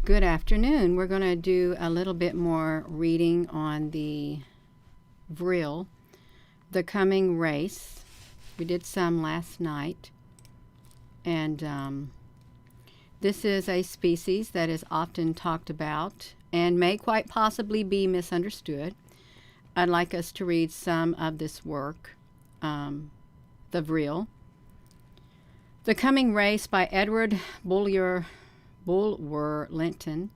Good afternoon. We're going to do a little bit more reading on the Vril, the coming race. We did some last night. And this is a species that is often talked about and may quite possibly be misunderstood. I'd like us to read some of this work, the Vril. The Coming Race by Edward Bulwer Lytton.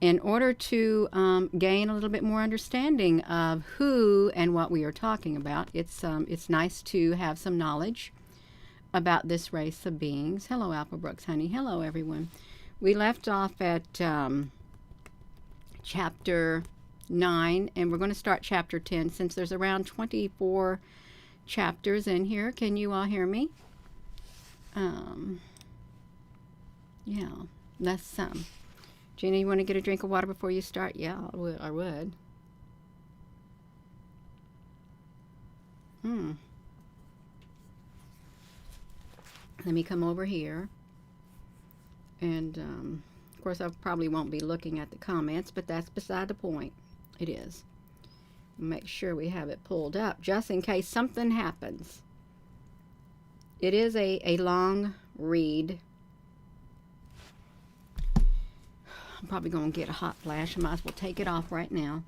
In order to gain a little bit more understanding of who and what we are talking about, it's nice to have some knowledge about this race of beings. Hello, Applebrooks, honey. Hello, everyone. We left off at chapter 9, and we're going to start chapter 10 since there's around 24 chapters in here. Can you all hear me? Yeah, that's some. Gina, you want to get a drink of water before you start? Yeah, I would. Let me come over here. And, of course, I probably won't be looking at the comments, but that's beside the point. It is. Make sure we have it pulled up, just in case something happens. It is a long read. I'm probably going to get a hot flash. I might as well take it off right now.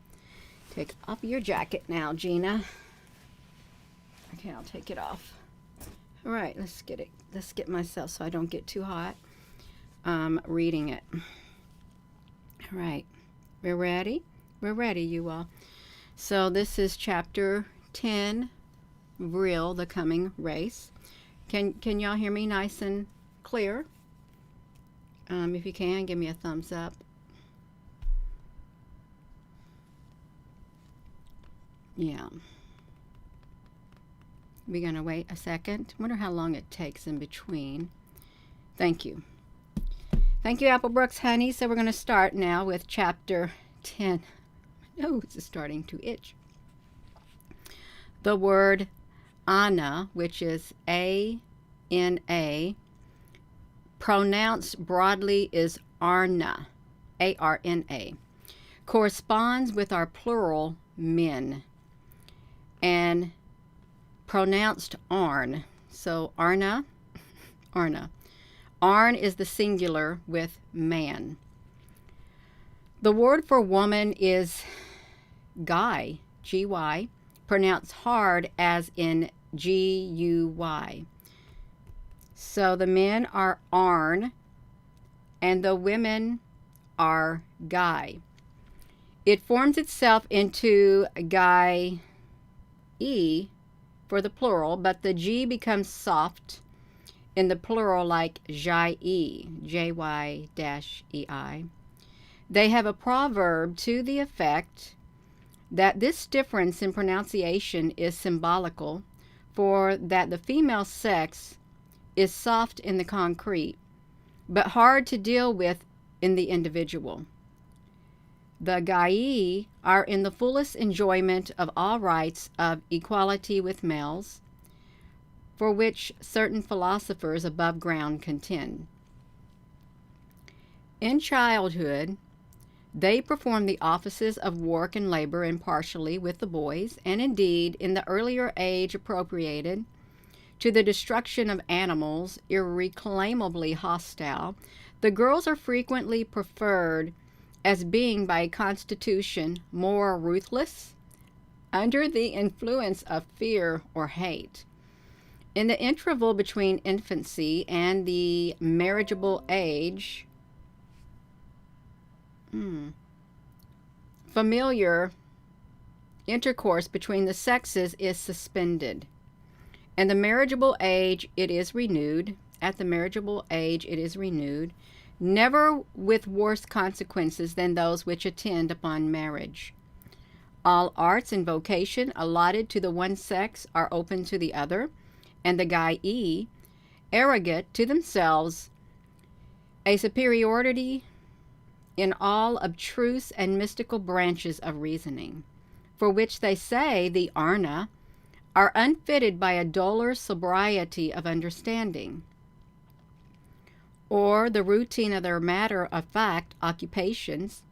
Take off your jacket now, Gina. Okay, I'll take it off. All right, let's get myself so I don't get too hot reading it. All right, we're ready? We're ready, you all. So this is chapter 10, Vril, the Coming Race. Can y'all hear me nice and clear? If you can, give me a thumbs up. Yeah. We're going to wait a second. Wonder how long it takes in between. Thank you. Thank you, Applebrooks, honey. So we're going to start now with chapter 10. My nose is starting to itch. The word Anna, which is A-N-A, pronounced broadly is Arna, A-R-N-A, corresponds with our plural men, and pronounced Arn. So Arna, Arna. Arn is the singular with man. The word for woman is Guy, G-Y, pronounced hard as in G-U-Y. So the men are Arn, and the women are Guy. It forms itself into Guy E for the plural, but the G becomes soft in the plural like Jai-E, J-Y-E-I. They have a proverb to the effect that this difference in pronunciation is symbolical, for that the female sex is soft in the concrete, but hard to deal with in the individual. The Gai are in the fullest enjoyment of all rights of equality with males, for which certain philosophers above ground contend. In childhood, they perform the offices of work and labor impartially with the boys, and indeed, in the earlier age appropriated to the destruction of animals irreclaimably hostile, the girls are frequently preferred as being by constitution more ruthless, under the influence of fear or hate. In the interval between infancy and the marriageable age, familiar intercourse between the sexes is suspended. And the marriageable age, it is renewed. At the marriageable age, it is renewed, never with worse consequences than those which attend upon marriage. All arts and vocation allotted to the one sex are open to the other, and the Gai, arrogate to themselves a superiority in all abstruse and mystical branches of reasoning, for which they say the Arna are unfitted by a duller sobriety of understanding. or the routine of their matter-of-fact occupations,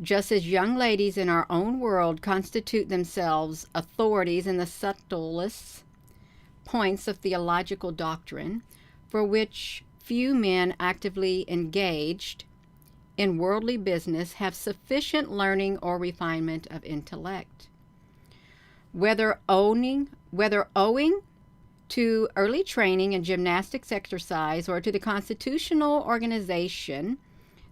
just as young ladies in our own world constitute themselves authorities in the subtlest points of theological doctrine, for which few men actively engaged in worldly business have sufficient learning or refinement of intellect. Whether owing to early training in gymnastics exercise or to the constitutional organization,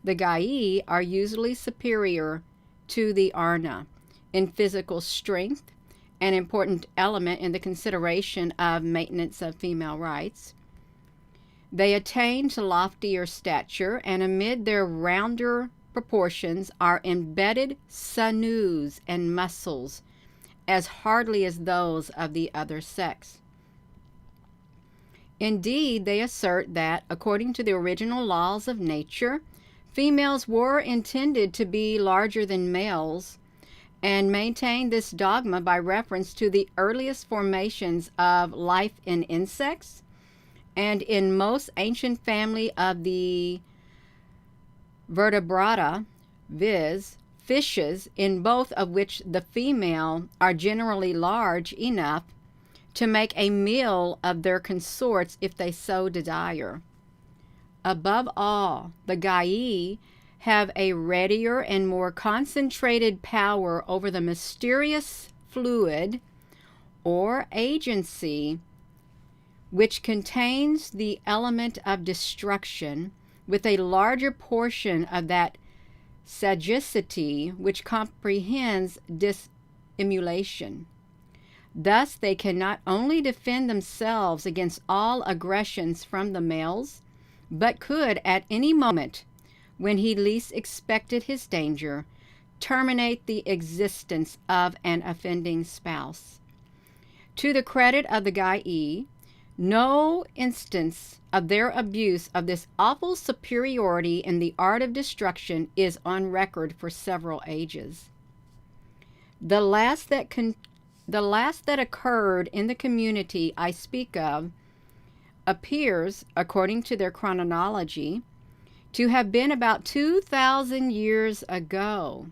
the Gai are usually superior to the Arna in physical strength, an important element in the consideration of maintenance of female rights. They attain to loftier stature, and amid their rounder proportions are embedded sinews and muscles as hardly as those of the other sex. Indeed, they assert that, according to the original laws of nature, females were intended to be larger than males, and maintain this dogma by reference to the earliest formations of life in insects and in most ancient family of the vertebrata, viz., fishes, in both of which the female are generally large enough to make a meal of their consorts if they so desire. Above all, the Gai have a readier and more concentrated power over the mysterious fluid or agency which contains the element of destruction, with a larger portion of that sagacity which comprehends dissimulation. Thus they can not only defend themselves against all aggressions from the males, but could at any moment, when he least expected his danger, terminate the existence of an offending spouse. To the credit of the Gai, no instance of their abuse of this awful superiority in the art of destruction is on record for several ages. The last that occurred in the community I speak of appears, according to their chronology, to have been about 2,000 years ago.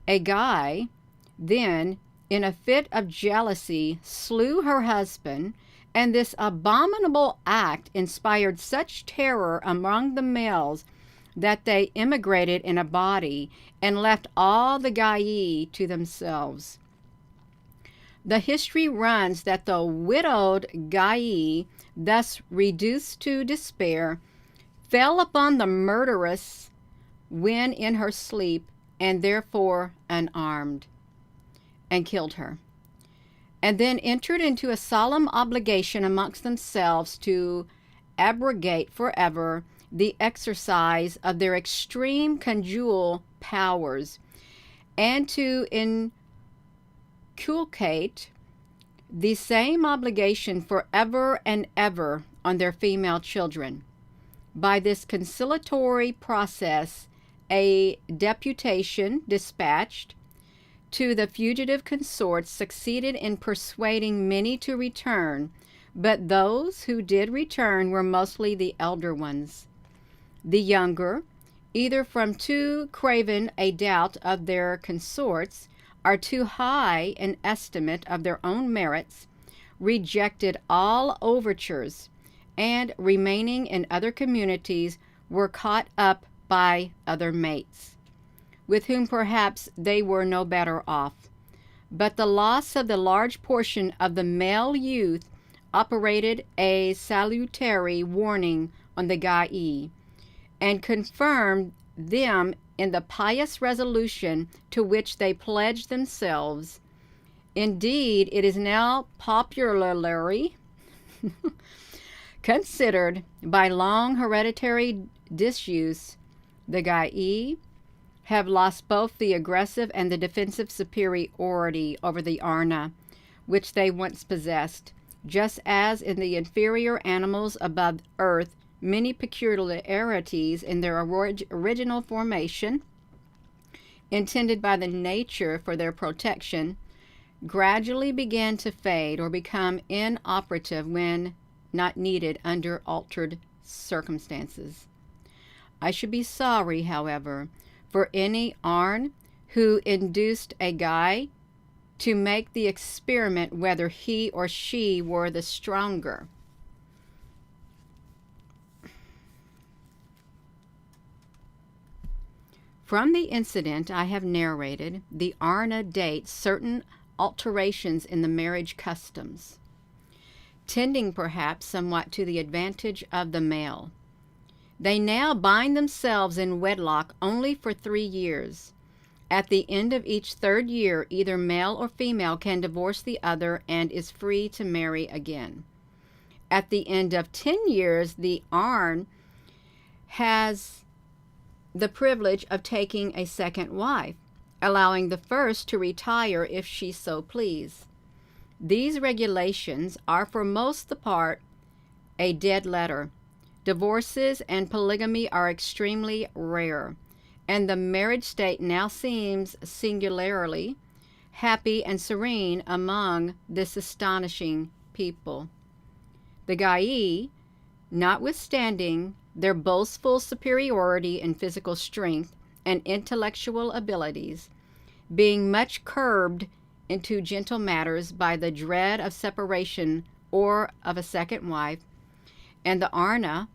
A Gai, then, in a fit of jealousy, slew her husband, and this abominable act inspired such terror among the males that they emigrated in a body and left all the Gai to themselves. The history runs that the widowed Gai, thus reduced to despair, fell upon the murderess when in her sleep, and therefore unarmed, and killed her, and then entered into a solemn obligation amongst themselves to abrogate forever the exercise of their extreme conjugal powers, and to inculcate the same obligation forever and ever on their female children. By this conciliatory process, a deputation dispatched to the fugitive consorts succeeded in persuading many to return, but those who did return were mostly the elder ones. The younger, either from too craven a doubt of their consorts, or too high an estimate of their own merits, rejected all overtures, and remaining in other communities were caught up by other mates, with whom perhaps they were no better off. But the loss of the large portion of the male youth operated a salutary warning on the Gai, and confirmed them in the pious resolution to which they pledged themselves. Indeed, it is now popularly considered by long hereditary disuse, the Gai have lost both the aggressive and the defensive superiority over the Arna, which they once possessed, just as in the inferior animals above earth many peculiarities in their original formation, intended by the nature for their protection, gradually began to fade or become inoperative when not needed under altered circumstances. I should be sorry, however, for any Arn who induced a guy to make the experiment whether he or she were the stronger. From the incident I have narrated, the Arna dates certain alterations in the marriage customs, tending perhaps somewhat to the advantage of the male. They now bind themselves in wedlock only for 3 years. At the end of each 3rd year, either male or female can divorce the other and is free to marry again. At the end of 10 years, the Arn has the privilege of taking a second wife, allowing the first to retire if she so please. These regulations are for most the part a dead letter. Divorces and polygamy are extremely rare, and the marriage state now seems singularly happy and serene among this astonishing people. The Gai, notwithstanding their boastful superiority in physical strength and intellectual abilities, being much curbed into gentle matters by the dread of separation or of a second wife, and the Arna,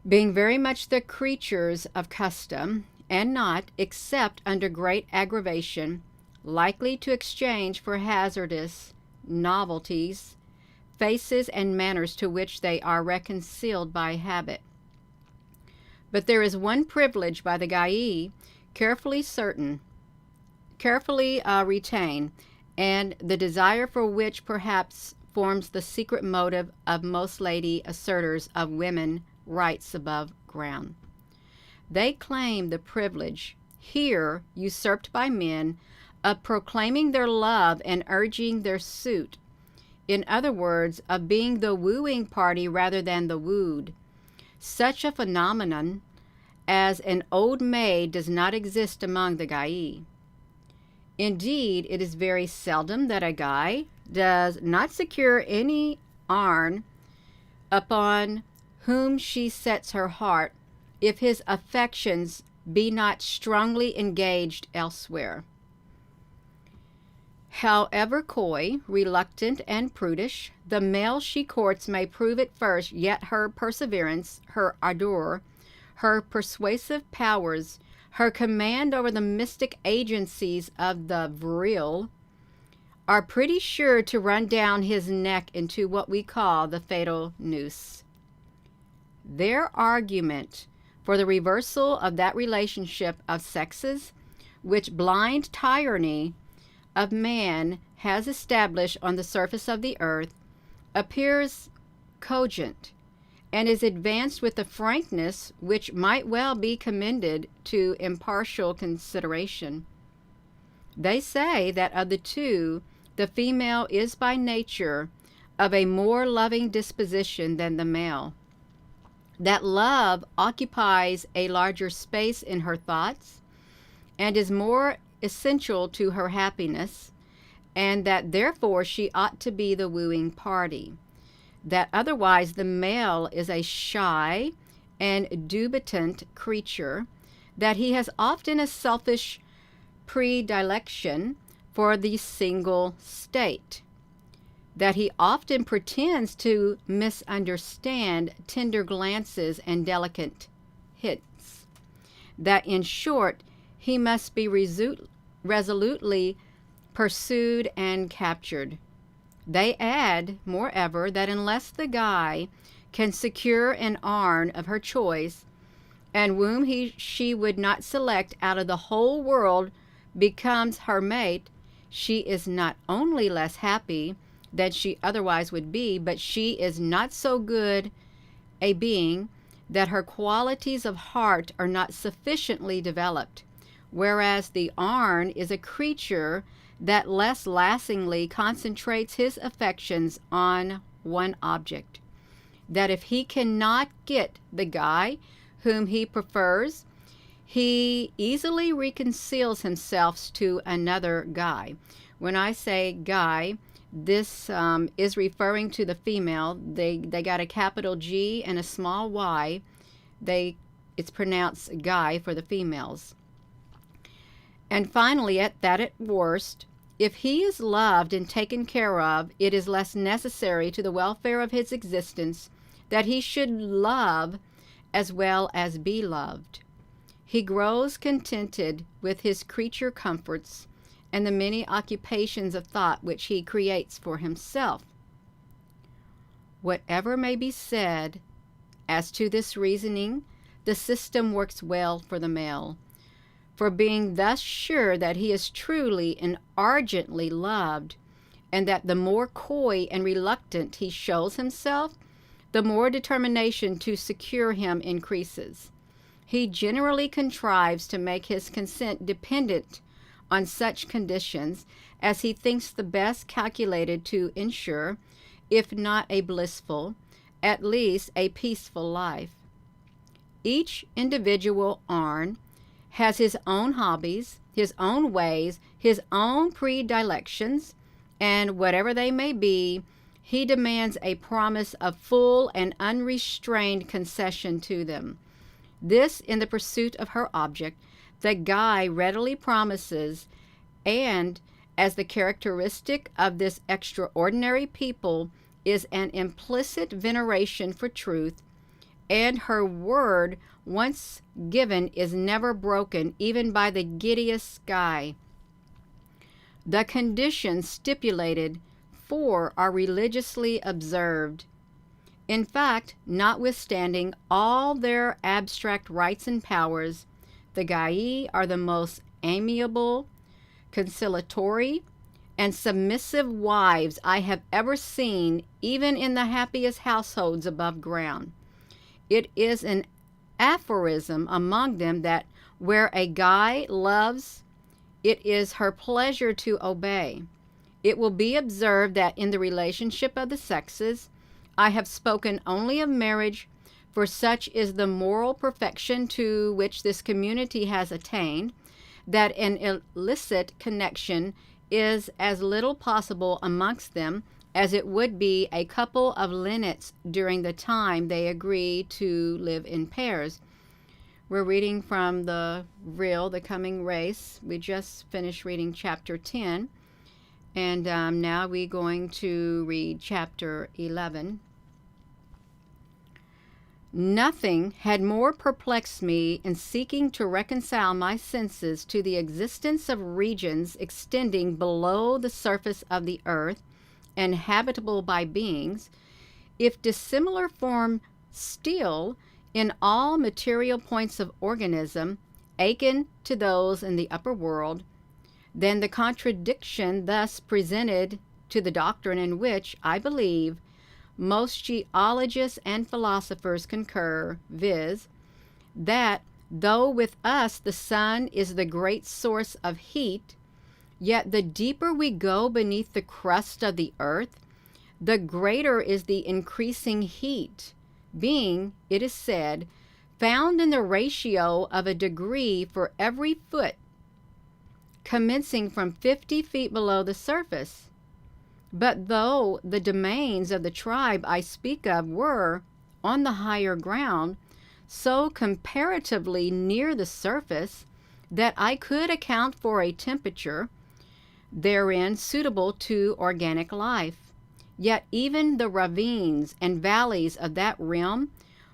being very much the creatures of custom, and not, except under great aggravation, likely to exchange for hazardous novelties faces and manners to which they are reconciled by habit. But there is one privilege by the Gai carefully retained, and the desire for which perhaps forms the secret motive of most lady asserters of women rights above ground. They claim the privilege, here usurped by men, of proclaiming their love and urging their suit. In other words, of being the wooing party rather than the wooed. Such a phenomenon as an old maid does not exist among the Gai. Indeed, it is very seldom that a Gai does not secure any Arn upon whom she sets her heart, if his affections be not strongly engaged elsewhere. However coy, reluctant, and prudish, the male she courts may prove at first, yet her perseverance, her ardor, her persuasive powers, her command over the mystic agencies of the Vril, are pretty sure to run down his neck into what we call the fatal noose. Their argument for the reversal of that relationship of sexes which blind tyranny of man has established on the surface of the earth appears cogent, and is advanced with a frankness which might well be commended to impartial consideration. They say that of the two, the female is by nature of a more loving disposition than the male, that love occupies a larger space in her thoughts and is more essential to her happiness, and that therefore she ought to be the wooing party, that otherwise the male is a shy and dubitant creature, that he has often a selfish predilection for the single state, that he often pretends to misunderstand tender glances and delicate hints, that in short he must be resolutely pursued and captured. They add, moreover, that unless the Gai can secure an Arn of her choice, and whom she would not select out of the whole world becomes her mate, she is not only less happy than she otherwise would be, but she is not so good a being that her qualities of heart are not sufficiently developed, whereas the Arn is a creature that less lastingly concentrates his affections on one object, that if he cannot get the Gai whom he prefers, he easily reconciles himself to another Gai. When I say Gai, This is referring to the female. They got a capital G and a small y. It's pronounced guy for the females. And finally, at worst, if he is loved and taken care of, it is less necessary to the welfare of his existence that he should love as well as be loved. He grows contented with his creature comforts and the many occupations of thought which he creates for himself. Whatever may be said as to this reasoning, the system works well for the male. For being thus sure that he is truly and ardently loved, and that the more coy and reluctant he shows himself, the more determination to secure him increases. He generally contrives to make his consent dependent on such conditions as he thinks the best calculated to ensure, if not a blissful, at least a peaceful life. Each individual Arn has his own hobbies, his own ways, his own predilections, and whatever they may be, he demands a promise of full and unrestrained concession to them. This, in the pursuit of her object, the guy readily promises, and as the characteristic of this extraordinary people is an implicit veneration for truth, and her word once given is never broken even by the giddiest guy. The conditions stipulated for are religiously observed. In fact, notwithstanding all their abstract rights and powers, the Gai are the most amiable, conciliatory, and submissive wives I have ever seen, even in the happiest households above ground. It is an aphorism among them that where a Gai loves, it is her pleasure to obey. It will be observed that in the relationship of the sexes, I have spoken only of marriage, for such is the moral perfection to which this community has attained, that an illicit connection is as little possible amongst them as it would be a couple of linnets during the time they agree to live in pairs. We're reading from the Vril, The Coming Race. We just finished reading chapter 10, and now we're going to read chapter 11. Nothing had more perplexed me in seeking to reconcile my senses to the existence of regions extending below the surface of the earth and habitable by beings, if dissimilar form still in all material points of organism, akin to those in the upper world, than the contradiction thus presented to the doctrine in which, I believe, most geologists and philosophers concur, viz., that though with us the sun is the great source of heat, yet the deeper we go beneath the crust of the earth, the greater is the increasing heat, being, it is said, found in the ratio of a degree for every foot, commencing from 50 feet below the surface. But though the domains of the tribe I speak of were on the higher ground, so comparatively near the surface that I could account for a temperature therein suitable to organic life, yet even the ravines and valleys of that realm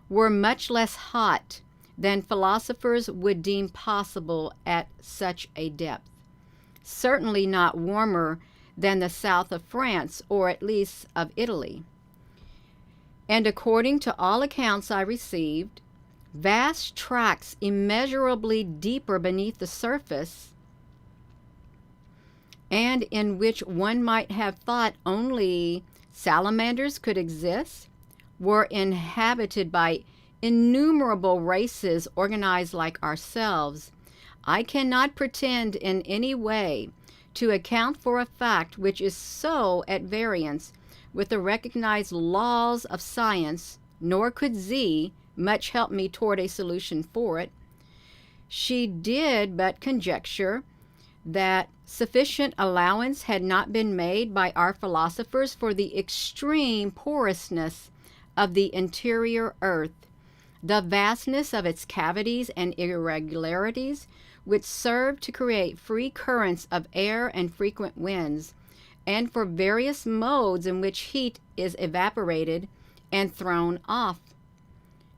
were much less hot than philosophers would deem possible at such a depth, certainly not warmer than the south of France, or at least of Italy. And according to all accounts I received, vast tracts immeasurably deeper beneath the surface, and in which one might have thought only salamanders could exist, were inhabited by innumerable races organized like ourselves. I cannot pretend in any way to account for a fact which is so at variance with the recognized laws of science, nor could Z much help me toward a solution for it. She did but conjecture that sufficient allowance had not been made by our philosophers for the extreme porousness of the interior earth, the vastness of its cavities and irregularities, which serve to create free currents of air and frequent winds, and for various modes in which heat is evaporated and thrown off.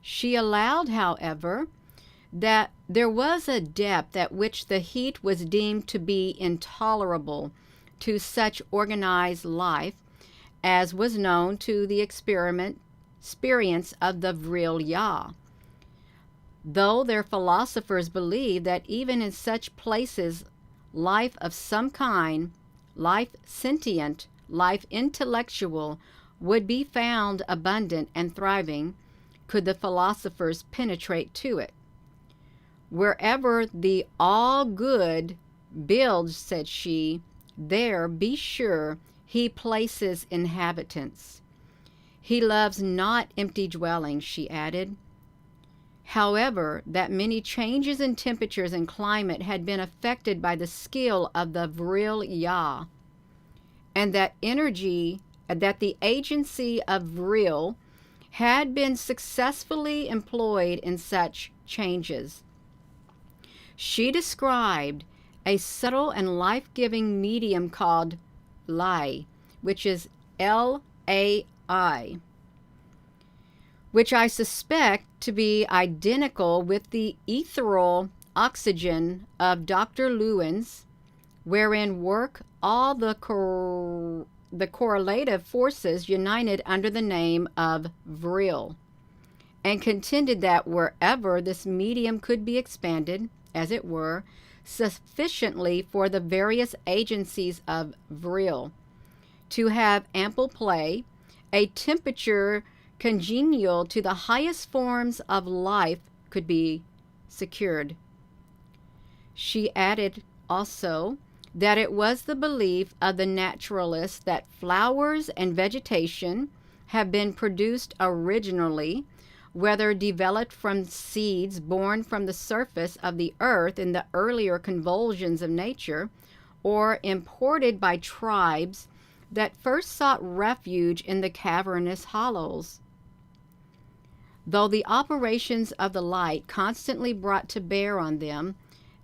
She allowed, however, that there was a depth at which the heat was deemed to be intolerable to such organized life as was known to the experience of the Vril, though their philosophers believed that even in such places life of some kind, life sentient, life intellectual, would be found abundant and thriving, could the philosophers penetrate to it. Wherever the all-good builds, said she, there, be sure, he places inhabitants. He loves not empty dwellings, she added. However, that many changes in temperatures and climate had been affected by the skill of the Vril, and that the agency of Vril had been successfully employed in such changes. She described a subtle and life-giving medium called Lai, which is L-A-I, which I suspect to be identical with the ethereal oxygen of Dr. Lewin's, wherein work all the correlative forces united under the name of Vril, and contended that wherever this medium could be expanded, as it were, sufficiently for the various agencies of Vril to have ample play, a temperature congenial to the highest forms of life could be secured. She added also that it was the belief of the naturalists that flowers and vegetation have been produced originally, whether developed from seeds born from the surface of the earth in the earlier convulsions of nature, or imported by tribes that first sought refuge in the cavernous hollows. Though the operations of the light constantly brought to bear on them,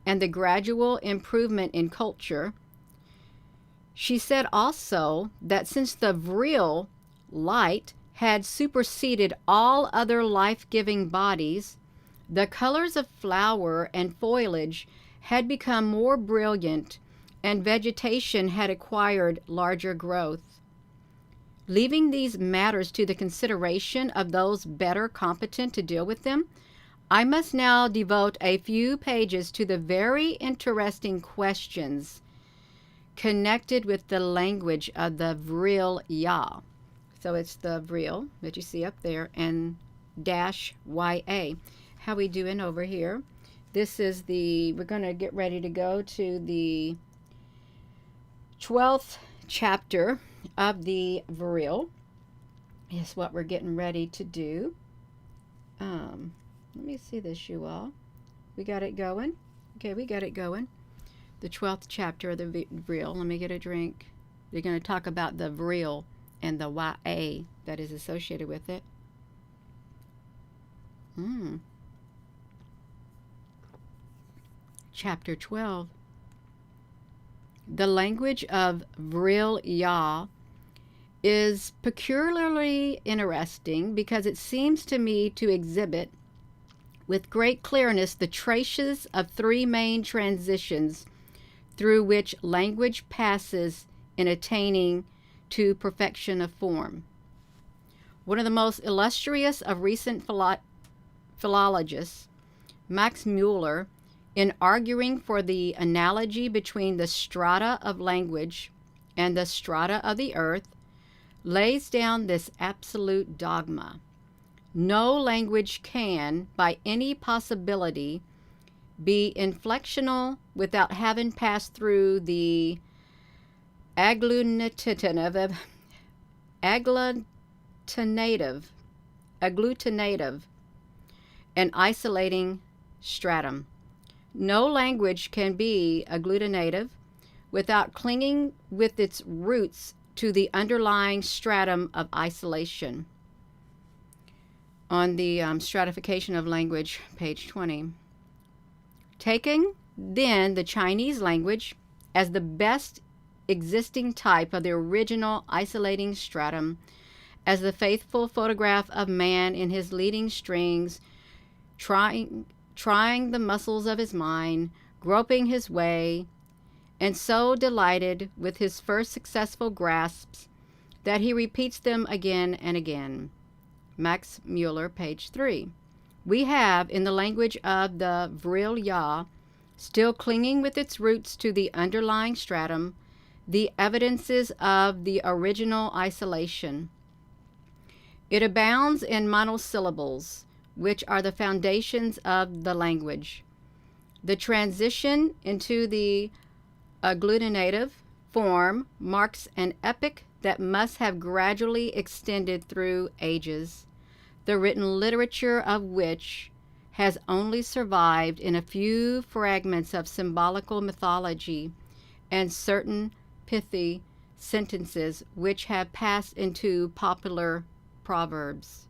and the gradual improvement in culture, she said also that since the Vril light had superseded all other life-giving bodies, the colors of flower and foliage had become more brilliant, and vegetation had acquired larger growth. Leaving these matters to the consideration of those better competent to deal with them, I must now devote a few pages to the very interesting questions connected with the language of the Vril. So it's the Vril that you see up there and -YA. How we doing over here? This is we're going to get ready to go to the 12th chapter of the Vril. Is what we're getting ready to do. Let me see this, you all. We got it going? Okay, we got it going. The 12th chapter of the Vril. Let me get a drink. They're going to talk about the Vril and the YA that is associated with it. Chapter 12. The language of Vril is peculiarly interesting because it seems to me to exhibit with great clearness the traces of three main transitions through which language passes in attaining to perfection of form. One of the most illustrious of recent philologists, Max Müller, in arguing for the analogy between the strata of language and the strata of the earth, lays down this absolute dogma. No language can, by any possibility, be inflectional without having passed through the agglutinative and isolating stratum. No language can be agglutinative without clinging with its roots to the underlying stratum of isolation. On the stratification of language, page 20. Taking then the Chinese language as the best existing type of the original isolating stratum, as the faithful photograph of man in his leading strings, trying the muscles of his mind, groping his way, and so delighted with his first successful grasps that he repeats them again and again. Max Muller, page 3. We have, in the language of the Vril, still clinging with its roots to the underlying stratum, the evidences of the original isolation. It abounds in monosyllables, which are the foundations of the language. The transition into the agglutinative form marks an epoch that must have gradually extended through ages, the written literature of which has only survived in a few fragments of symbolical mythology and certain pithy sentences which have passed into popular proverbs.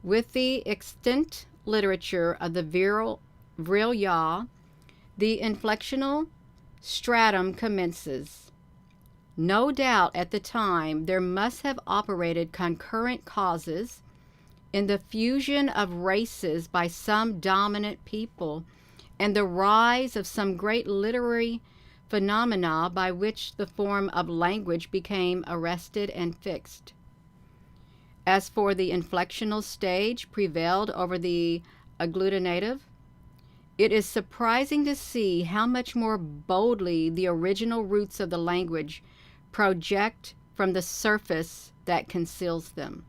With the extant literature of the Vril, the inflectional stratum commences. No doubt at the time there must have operated concurrent causes in the fusion of races by some dominant people and the rise of some great literary phenomena by which the form of language became arrested and fixed. As for the inflectional stage prevailed over the agglutinative, it is surprising to see how much more boldly the original roots of the language project from the surface that conceals them.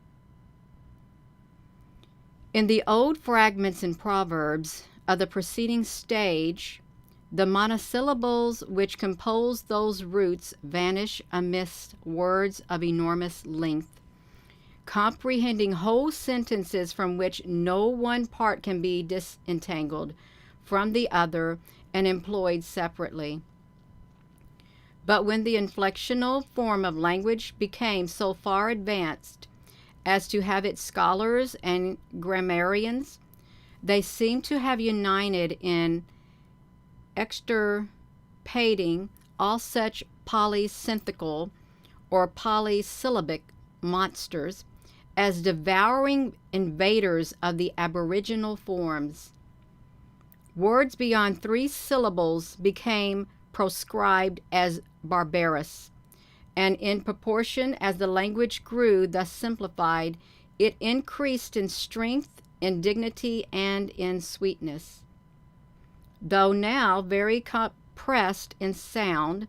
In the old fragments and proverbs of the preceding stage, the monosyllables which compose those roots vanish amidst words of enormous length, comprehending whole sentences from which no one part can be disentangled from the other and employed separately. But when the inflectional form of language became so far advanced as to have its scholars and grammarians, they seem to have united in extirpating all such polysynthetic or polysyllabic monsters as devouring invaders of the aboriginal forms. Words beyond 3 syllables became proscribed as barbarous, and in proportion as the language grew thus simplified, it increased in strength, in dignity, and in sweetness. Though now very compressed in sound,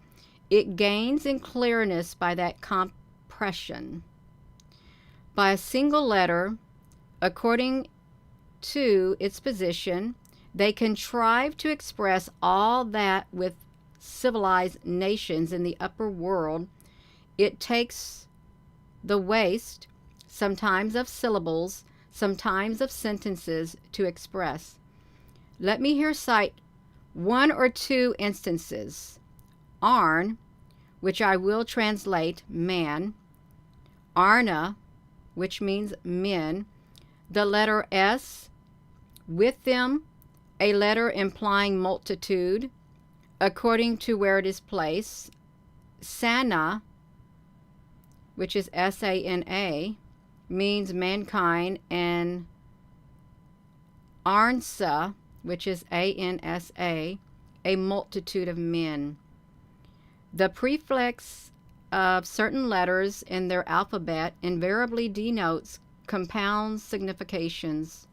it gains in clearness by that compression. By a single letter, according to its position, they contrive to express all that with civilized nations in the upper world it takes the waste, sometimes of syllables, sometimes of sentences, to express. Let me here cite 1 or 2 instances. Arn, which I will translate man, Arna, which means men, the letter S, with them a letter implying multitude, according to where it is placed, Sana, which is S-A-N-A, means mankind, and Arnsa, which is A-N-S-A, a multitude of men. The prefix of certain letters in their alphabet invariably denotes compound significations.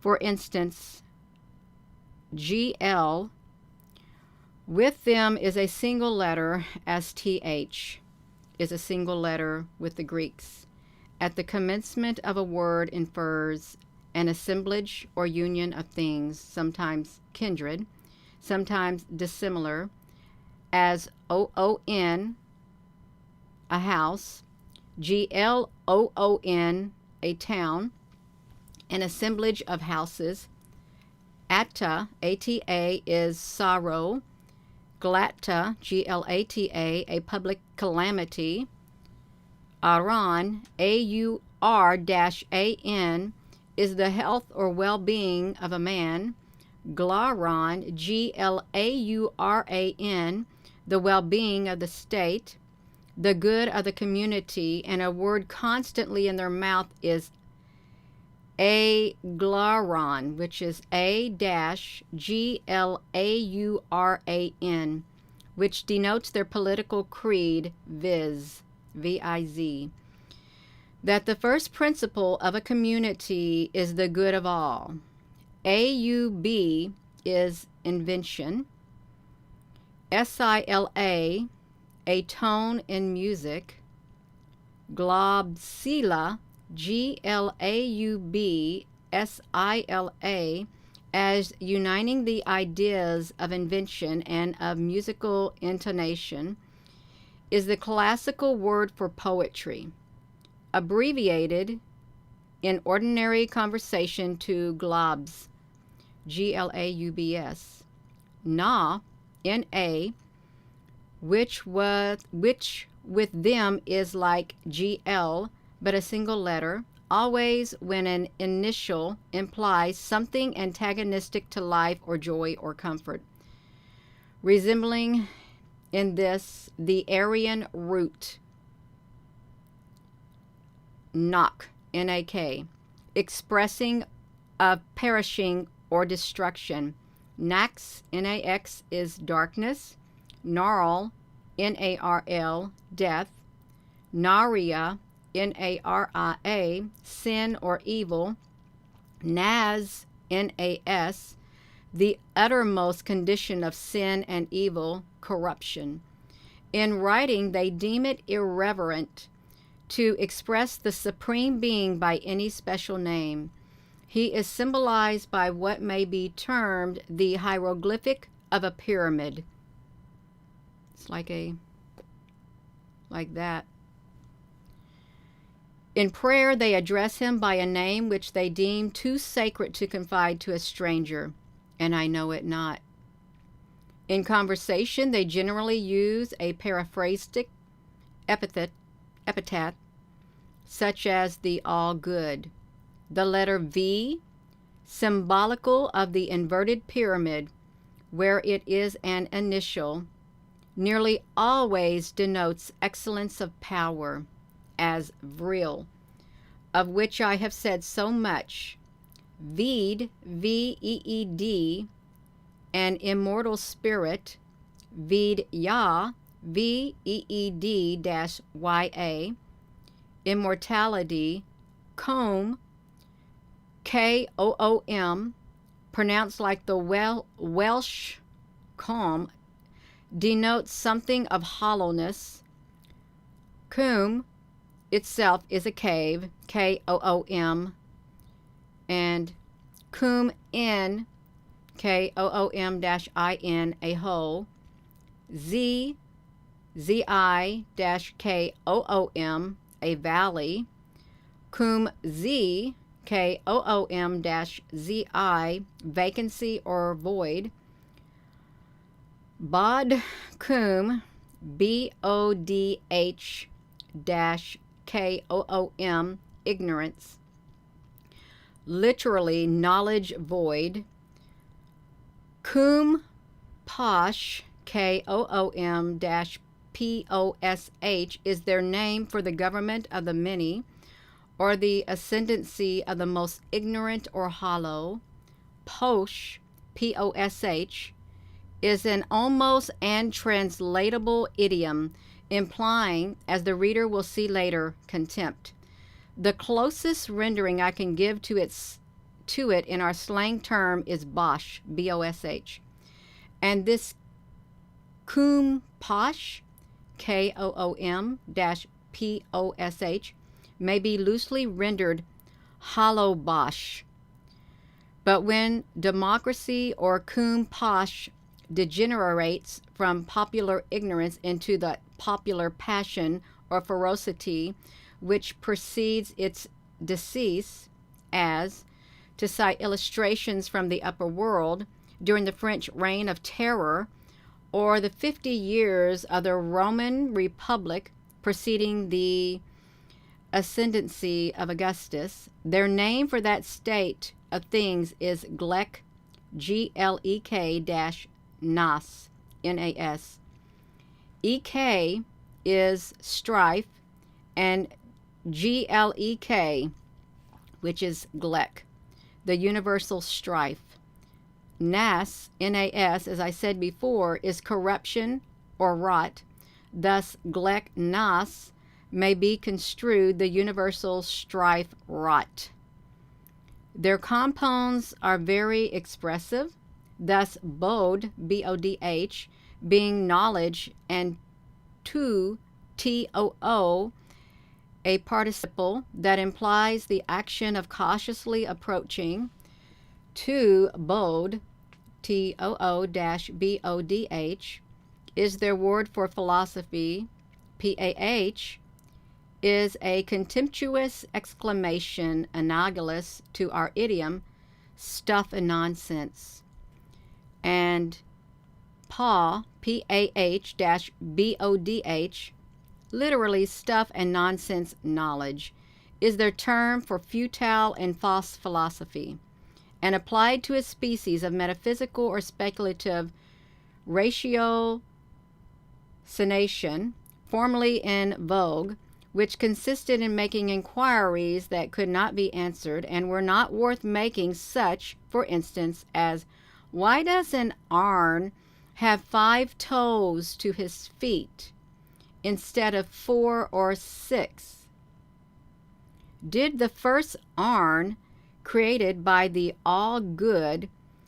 For instance, GL, with them is a single letter, as TH is a single letter with the Greeks. At the commencement of a word infers an assemblage or union of things, sometimes kindred, sometimes dissimilar, as OON, a house, GLOON, a town, an assemblage of houses. Atta, ATA, is sorrow, glata, Glata, a public calamity. Aran, Aur-an, is the health or well-being of a man. Glaran, Glauran, the well-being of the state, the good of the community, and a word constantly in their mouth is aglaron, which is A-Glauran, which denotes their political creed, viz, V-I-Z, that the first principle of a community is the good of all. A-U-B is invention. S-I-L-A, a tone in music. Globsila, G-L-A-U-B-S-I-L-A, as uniting the ideas of invention and of musical intonation, is the classical word for poetry, abbreviated in ordinary conversation to globs, G-L-A-U-B-S. Na, N-A, which with them is like GL, but a single letter, always when an initial implies something antagonistic to life or joy or comfort, resembling in this the Aryan root, nak, N-A-K, expressing of perishing or destruction. Nax, N-A-X, is darkness. Narl, N-A-R-L, death. Naria, N-A-R-I-A, sin or evil. Nas, N-A-S, the uttermost condition of sin and evil, corruption. In writing, they deem it irreverent to express the Supreme Being by any special name. He is symbolized by what may be termed the hieroglyphic of a pyramid. It's like that. In prayer, they address him by a name which they deem too sacred to confide to a stranger, and I know it not. In conversation, they generally use a paraphrastic epithet, such as the all-good. The letter V, symbolical of the inverted pyramid, where it is an initial, nearly always denotes excellence of power, as Vril, of which I have said so much. Veed, V-E-E-D, an immortal spirit. Veed Yah, V-E-E-D-Y-A, immortality. Comb, K-O-O-M, pronounced like the Welsh comb, denotes something of hollowness. Coombe itself is a cave, K-O-O-M, and Coombe in, K-O-O-M-I-N, a hole. Z, Z-I-K-O-O-M, a valley. Coombe Z, K-O-O-M-Z-I, vacancy or void. Bod Coombe, B-O-D-H-K-O-O-M, ignorance. Literally, knowledge void. Coombe Posh, K-O-O-M-P-O-S-H, is their name for the government of the many, or the ascendancy of the most ignorant or hollow. Posh, P-O-S-H, is an almost untranslatable idiom, implying, as the reader will see later, contempt. The closest rendering I can give to it in our slang term is bosh, B-O-S-H. And this Coombe Posh, K-O-O-M-P-O-S-H, may be loosely rendered hollow bosh. But when democracy or Coombe Posh degenerates from popular ignorance into the popular passion or ferocity which precedes its decease, as, to cite illustrations from the upper world, during the French reign of terror, or the 50 years of the Roman Republic preceding the ascendancy of Augustus, their name for that state of things is Glek, Glek-Nas, Nas. Ek is strife, and Glek, which is Glek, the universal strife. Nas, Nas, as I said before, is corruption or rot. Thus, Glek Nas may be construed the universal strife rot. Their compounds are very expressive. Thus, Bodh, B-O-D-H, being knowledge, and to, T-O-O, a participle that implies the action of cautiously approaching. To Bodh, T-O-O-B-O-D-H, is their word for philosophy. P-A-H is a contemptuous exclamation analogous to our idiom, stuff and nonsense. And PAH, P-A-H-B-O-D-H, literally stuff and nonsense knowledge, is their term for futile and false philosophy, and applied to a species of metaphysical or speculative ratiocination formerly in vogue, which consisted in making inquiries that could not be answered and were not worth making, such, for instance, as why does an Arn have 5 toes to his feet instead of 4 or 6? Did the first Arn, created by the All-Good,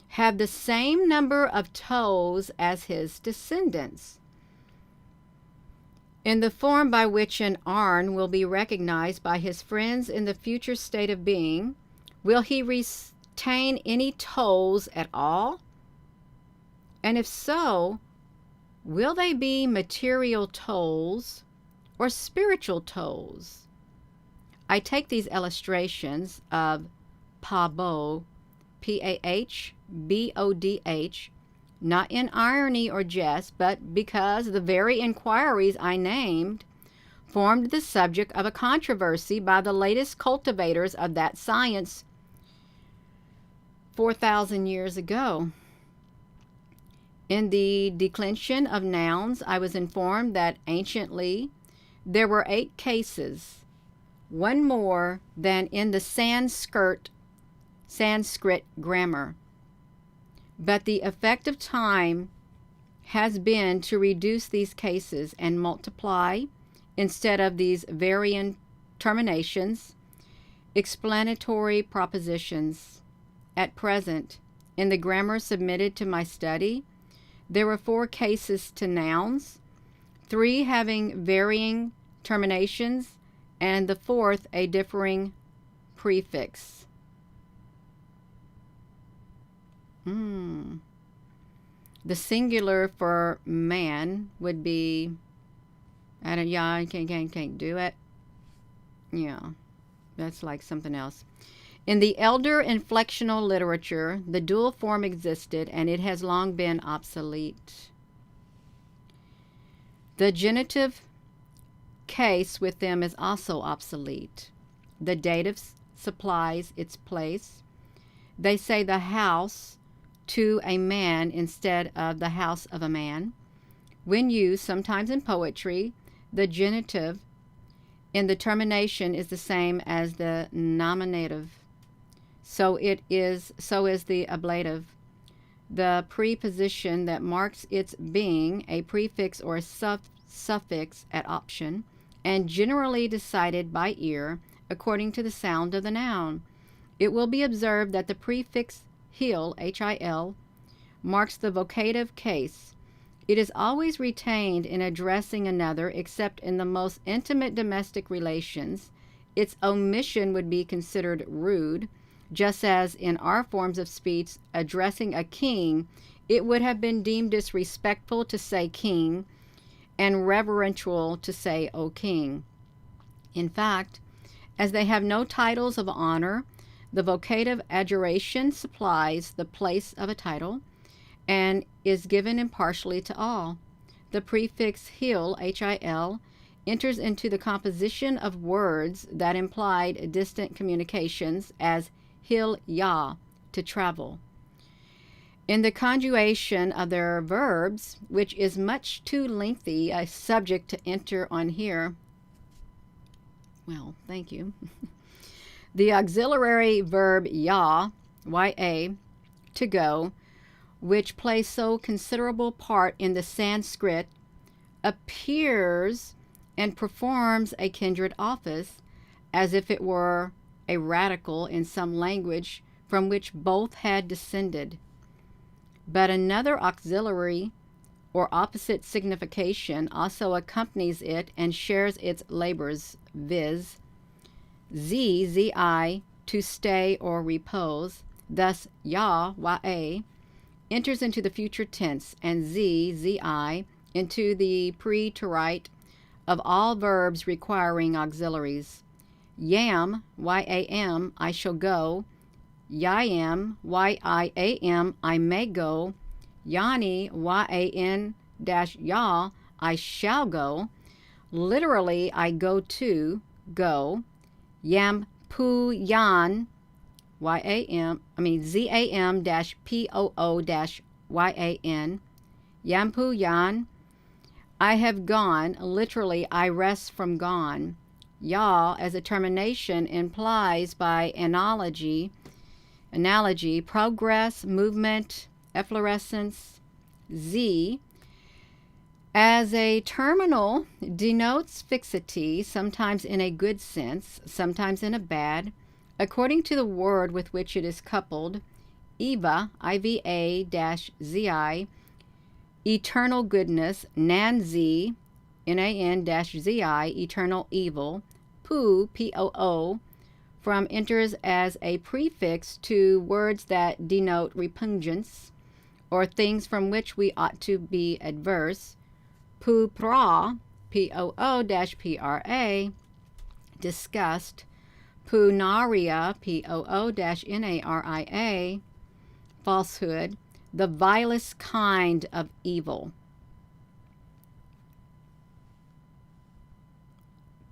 have the same number of toes as his descendants? In the form by which an Arn will be recognized by his friends in the future state of being, will he retain any toes at all? And if so, will they be material toes or spiritual toes? I take these illustrations of Pabodh, P-A-H-B-O-D-H, not in irony or jest, but because the very inquiries I named formed the subject of a controversy by the latest cultivators of that science 4,000 years ago. In the declension of nouns, I was informed that anciently there were 8 cases, one more than in the Sanskrit grammar. But the effect of time has been to reduce these cases and multiply, instead of these varying terminations, explanatory propositions. At present, in the grammar submitted to my study, there were 4 cases to nouns, 3 having varying terminations, and the 4th a differing prefix. The singular for man would be, I can't do it. Yeah, that's like something else. In the elder inflectional literature, the dual form existed, and it has long been obsolete. The genitive case with them is also obsolete. The dative supplies its place. They say the house to a man instead of the house of a man. When used, sometimes in poetry, the genitive in the termination is the same as the nominative. So is the ablative. The preposition that marks its being a prefix or a suffix at option, and generally decided by ear according to the sound of the noun. It will be observed that the prefix hil, H-I-L, marks the vocative case. It is always retained in addressing another, except in the most intimate domestic relations. Its omission would be considered rude, just as in our forms of speech, addressing a king, it would have been deemed disrespectful to say king, and reverential to say, O king. In fact, as they have no titles of honor, the vocative adjuration supplies the place of a title, and is given impartially to all. The prefix hil, H-I-L, enters into the composition of words that implied distant communications as hil ya, to travel. In the conjugation of their verbs, which is much too lengthy a subject to enter on here, well, thank you. The auxiliary verb ya, ya, to go, which plays so considerable part in the Sanskrit, appears and performs a kindred office, as if it were a radical in some language from which both had descended. But another auxiliary or opposite signification also accompanies it and shares its labors, viz. Zi, to stay or repose. Thus, ya, enters into the future tense, and zi, into the preterite of all verbs requiring auxiliaries. Yam, I shall go. Yam, I may go. Yani, ya, I shall go. Literally, I go to, go. Yam pu yan, zam poo yan. Yampu yan, I have gone. Literally, I rest from gone. Ya, as a termination, implies by analogy, progress, movement, efflorescence. Z, as a terminal, denotes fixity, sometimes in a good sense, sometimes in a bad, according to the word with which it is coupled. Iva, IVA-ZI, eternal goodness. Nan-Z, NAN-ZI, eternal evil. Poo, POO, from enters as a prefix to words that denote repugnance, or things from which we ought to be adverse. Poo pra, POO-PRA, disgust. Punaria, POO-NARIA, falsehood, the vilest kind of evil.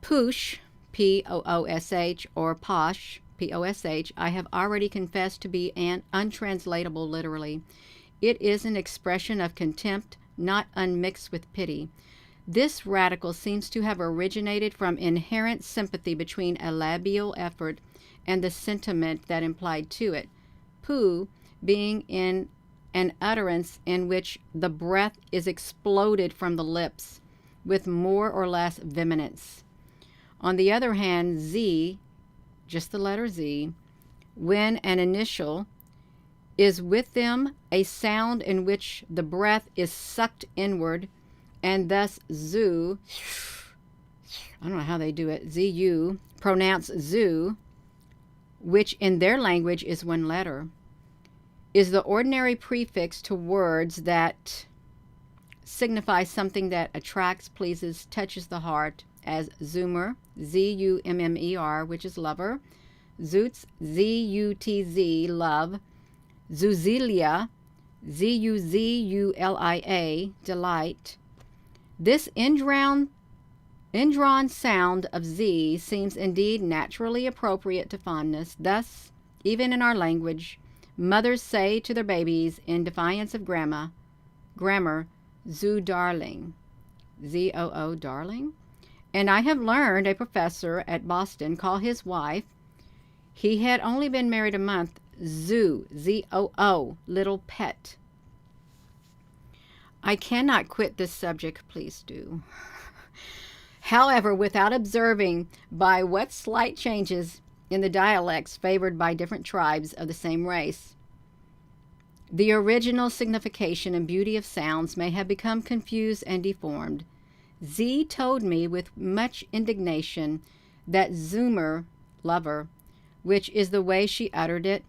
Push, POOSH, or posh, POSH, I have already confessed to be untranslatable literally. It is an expression of contempt, not unmixed with pity. This radical seems to have originated from inherent sympathy between a labial effort and the sentiment that implied to it, poo being in an utterance in which the breath is exploded from the lips with more or less vehemence. On the other hand, Z, just the letter Z, when an initial, is with them a sound in which the breath is sucked inward, and thus zoo, I don't know how they do it, ZU, pronounced zoo, which in their language is one letter, is the ordinary prefix to words that signify something that attracts, pleases, touches the heart, as zoomer, Z-U-M-M-E-R, which is lover, zoots, Z-U-T-Z, love, zoozelia, Z-U-Z-U-L-I-A, delight. This indrawn sound of Z seems indeed naturally appropriate to fondness. Thus, even in our language, mothers say to their babies in defiance of grammar, zoo darling, Z-O-O, darling. And I have learned a professor at Boston call his wife, he had only been married a month, Zoo, Z-O-O, little pet. I cannot quit this subject, please do. However, without observing by what slight changes in the dialects favored by different tribes of the same race, the original signification and beauty of sounds may have become confused and deformed. Z told me with much indignation that zoomer, lover, which is the way she uttered it,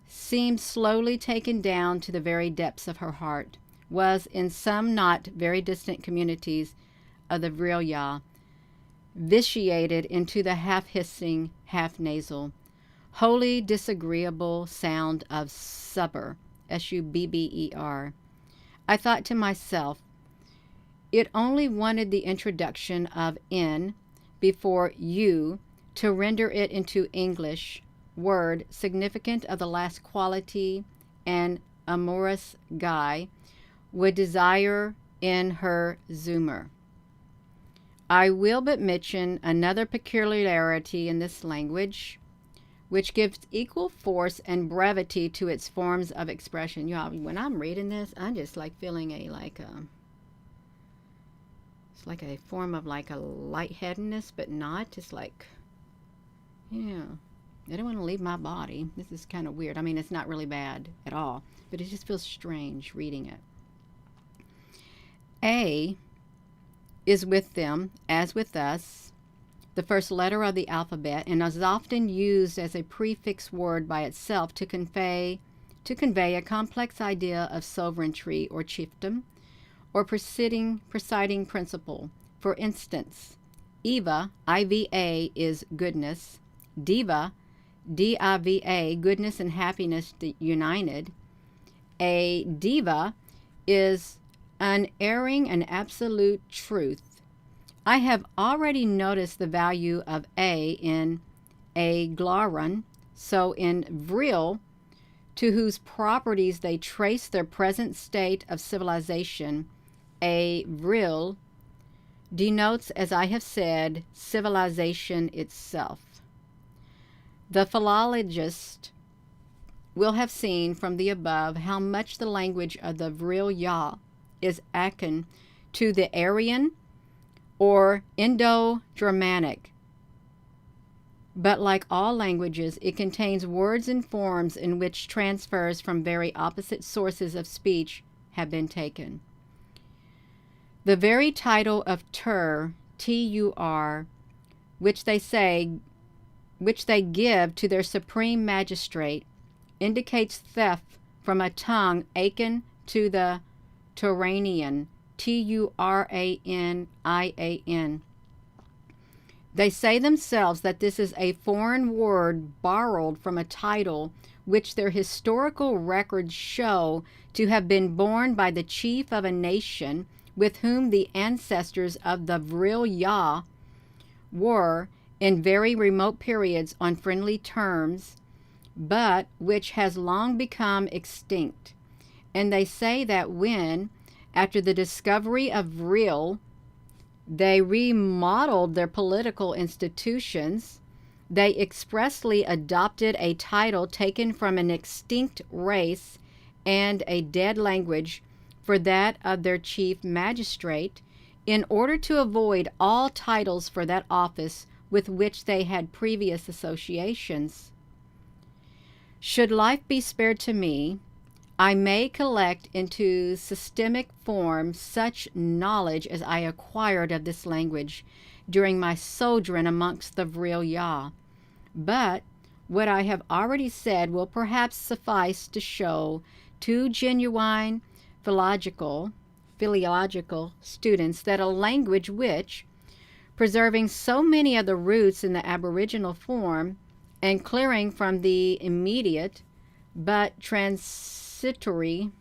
seemed slowly taken down to the very depths of her heart, was in some not very distant communities of the Vril, vitiated into the half-hissing, half-nasal, wholly disagreeable sound of subber, S-U-B-B-E-R, I thought to myself, it only wanted the introduction of in before you to render it into English word significant of the last quality an amorous guy would desire in her zoomer. I will but mention another peculiarity in this language, which gives equal force and brevity to its forms of expression. Y'all, when I'm reading this, I'm just like feeling it's like a form of like a lightheadedness, but not. Just like, yeah, I don't want to leave my body. This is kind of weird. I mean, it's not really bad at all, but it just feels strange reading it. A is with them, as with us, the first letter of the alphabet, and is often used as a prefix word by itself to convey a complex idea of sovereignty or chiefdom, or presiding principle. For instance, Eva, I-V-A, is goodness. Diva, D-I-V-A, goodness and happiness united. A diva is unerring and absolute truth. I have already noticed the value of a in aglaron, so in Vril, to whose properties they trace their present state of civilization, a Vril denotes, as I have said, civilization itself. The philologist will have seen from the above how much the language of the Vril Ya is akin to the Aryan or Indo-Germanic. But like all languages, it contains words and forms in which transfers from very opposite sources of speech have been taken. The very title of Tur, T-U-R, which they give to their supreme magistrate, indicates theft from a tongue akin to the Turanian, T-U-R-A-N-I-A-N. They say themselves that this is a foreign word borrowed from a title which their historical records show to have been borne by the chief of a nation with whom the ancestors of the Vril Ya were, in very remote periods, on friendly terms, but which has long become extinct. And they say that when, after the discovery of Vril, they remodeled their political institutions, they expressly adopted a title taken from an extinct race and a dead language for that of their chief magistrate, in order to avoid all titles for that office with which they had previous associations. Should life be spared to me, I may collect into systemic form such knowledge as I acquired of this language during my sojourn amongst the Vril Ya. But what I have already said will perhaps suffice to show to genuine philological students that a language which, preserving so many of the roots in the aboriginal form and clearing from the immediate but transitory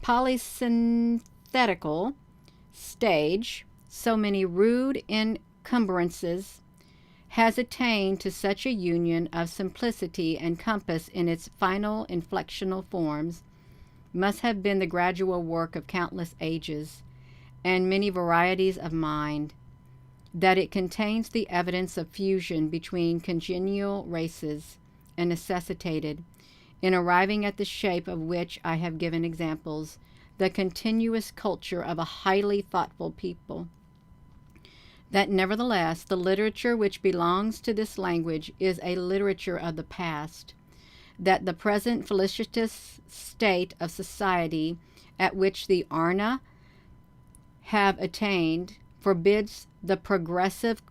polysynthetical stage so many rude encumbrances, has attained to such a union of simplicity and compass in its final inflectional forms, must have been the gradual work of countless ages and many varieties of mind, that it contains the evidence of fusion between congenial races, and necessitated, in arriving at the shape of which I have given examples, the continuous culture of a highly thoughtful people. That nevertheless the literature which belongs to this language is a literature of the past, that the present felicitous state of society at which the Arna have attained forbids the progressive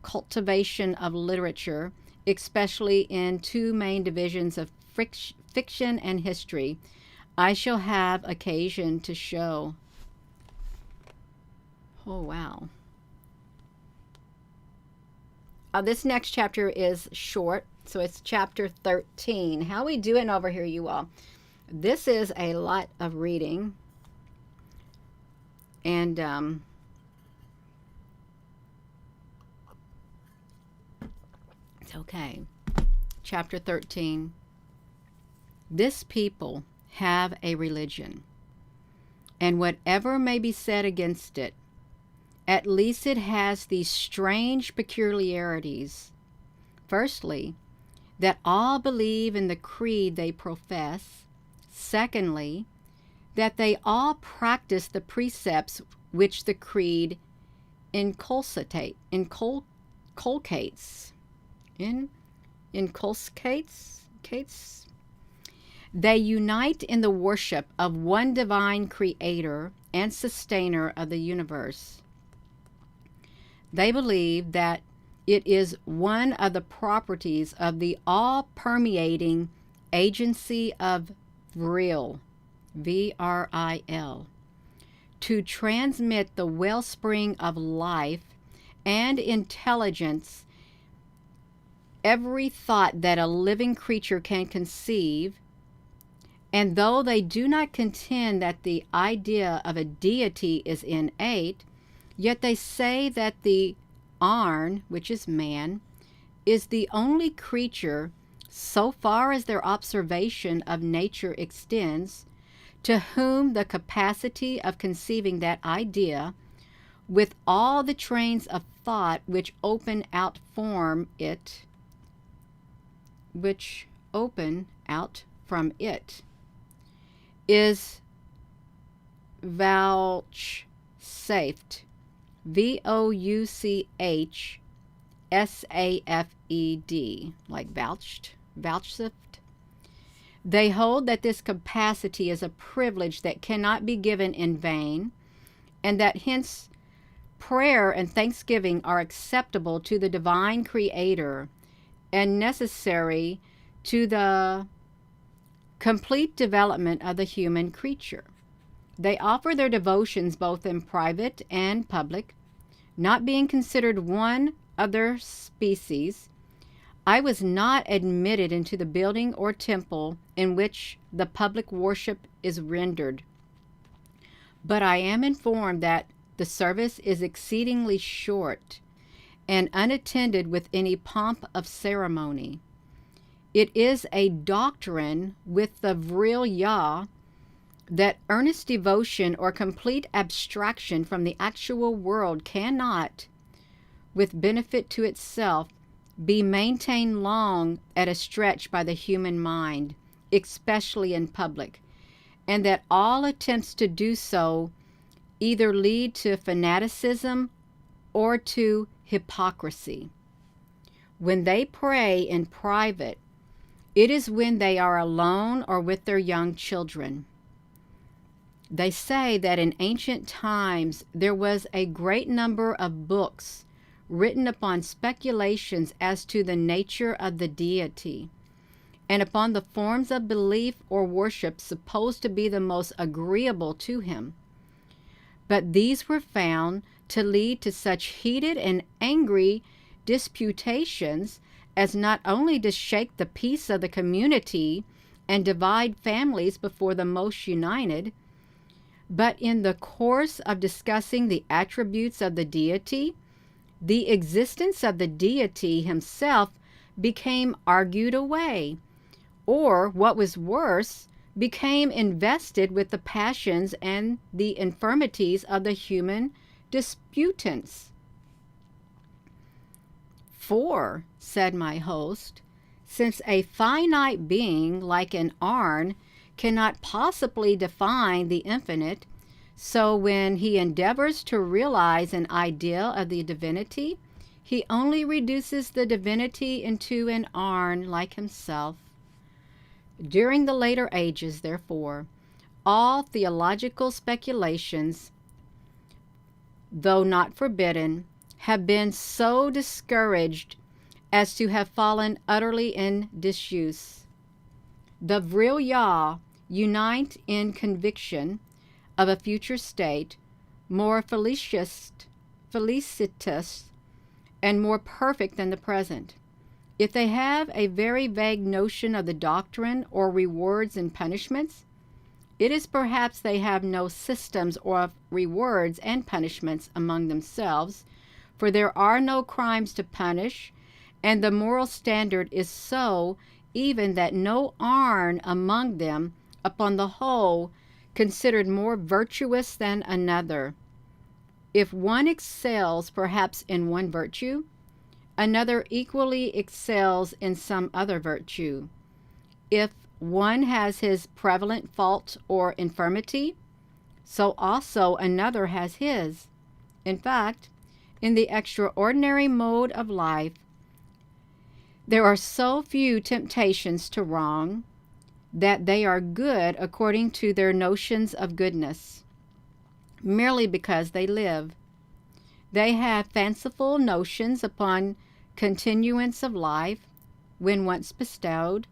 cultivation of literature, especially in two main divisions of fiction and history. I shall have occasion to show. Oh, wow. This next chapter is short, so it's chapter 13. How we doing over here, you all? This is a lot of reading, and it's okay. Chapter 13. This people have a religion, and whatever may be said against it, at least it has these strange peculiarities. Firstly, that all believe in the creed they profess. Secondly, that they all practice the precepts which the creed inculcates. They unite in the worship of one divine creator and sustainer of the universe. They believe that it is one of the properties of the all-permeating agency of Vril, V-R-I-L, to transmit the wellspring of life and intelligence, every thought that a living creature can conceive. And though they do not contend that the idea of a deity is innate, yet they say that the Arn, which is man, is the only creature, so far as their observation of nature extends, to whom the capacity of conceiving that idea, with all the trains of thought which open out from it, is vouchsafed, vouchsafed, like vouchsafed. They hold that this capacity is a privilege that cannot be given in vain, and that hence prayer and thanksgiving are acceptable to the divine creator and necessary to the complete development of the human creature. They offer their devotions both in private and public, not being considered one of their species. I was not admitted into the building or temple in which the public worship is rendered, but I am informed that the service is exceedingly short and unattended with any pomp of ceremony. It is a doctrine with the Vril that earnest devotion or complete abstraction from the actual world cannot, with benefit to itself, be maintained long at a stretch by the human mind, especially in public, and that all attempts to do so either lead to fanaticism or to hypocrisy. When they pray in private, it is when they are alone or with their young children. They say that in ancient times there was a great number of books written upon speculations as to the nature of the deity, and upon the forms of belief or worship supposed to be the most agreeable to him. But these were found to lead to such heated and angry disputations as not only to shake the peace of the community and divide families before the most united, but in the course of discussing the attributes of the deity, the existence of the deity himself became argued away, or, what was worse, became invested with the passions and the infirmities of the human disputants. "For," said my host, "since a finite being like an Arn cannot possibly define the infinite, so when he endeavors to realize an ideal of the divinity, he only reduces the divinity into an Arn like himself. During the later ages, therefore, all theological speculations, though not forbidden, have been so discouraged as to have fallen utterly in disuse. The Vril unite in conviction of a future state more felicitous and more perfect than the present, If they have a very vague notion of the doctrine or rewards and punishments, it is perhaps they have no systems of rewards and punishments among themselves, for there are no crimes to punish, and the moral standard is so even that no arn among them, upon the whole, considered more virtuous than another. If one excels perhaps in one virtue, another equally excels in some other virtue. If one has his prevalent fault or infirmity, so also another has his. In fact, in the extraordinary mode of life, there are so few temptations to wrong that they are good according to their notions of goodness, merely because they live. They have fanciful notions upon continuance of life when once bestowed,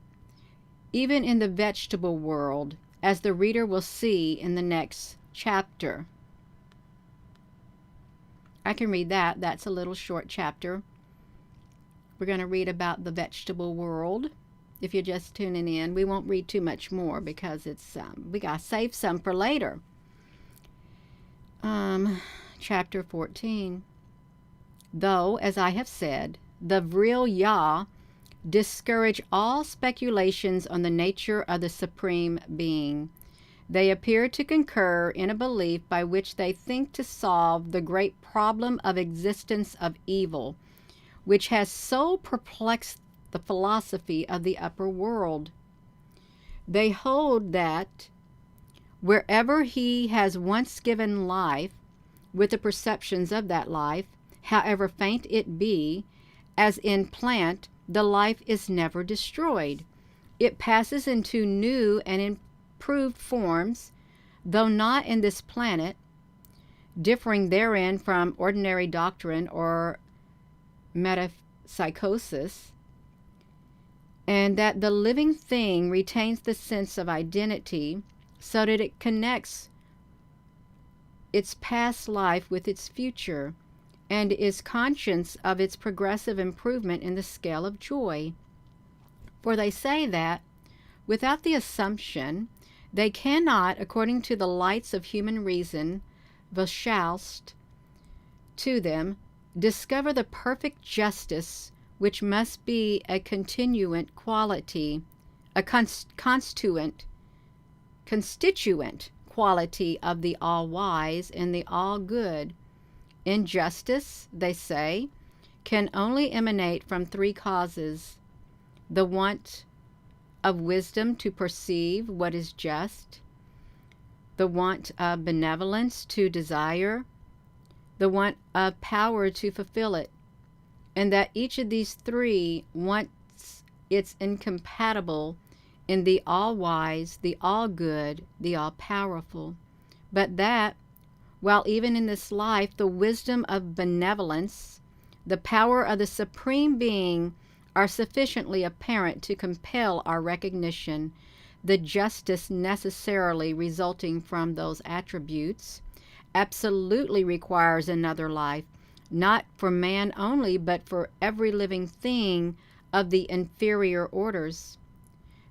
even in the vegetable world, as the reader will see in the next chapter. I can read that. That's a little short chapter. We're going to read about the vegetable world. If you're just tuning in, we won't read too much more because it's we got to save some for later. Chapter 14. Though, as I have said, the Vril discourage all speculations on the nature of the Supreme Being, they appear to concur in a belief by which they think to solve the great problem of existence of evil, which has so perplexed the philosophy of the upper world. They hold that wherever he has once given life, with the perceptions of that life, however faint it be, as in plant, the life is never destroyed. It passes into new and improved forms, though not in this planet, differing therein from ordinary doctrine or metapsychosis, and that the living thing retains the sense of identity so that it connects its past life with its future and is conscious of its progressive improvement in the scale of joy. For they say that, without the assumption, they cannot, according to the lights of human reason, vouchsafed to them, discover the perfect justice which must be a continuant quality, a constituent quality of the all-wise and the all-good. Injustice, they say, can only emanate from three causes: the want of wisdom to perceive what is just, the want of benevolence to desire, the want of power to fulfill it, and that each of these three wants its incompatible in the all-wise, the all-good, the all-powerful, but that, while even in this life the wisdom of benevolence, the power of the Supreme Being are sufficiently apparent to compel our recognition, the justice necessarily resulting from those attributes absolutely requires another life, not for man only, but for every living thing of the inferior orders.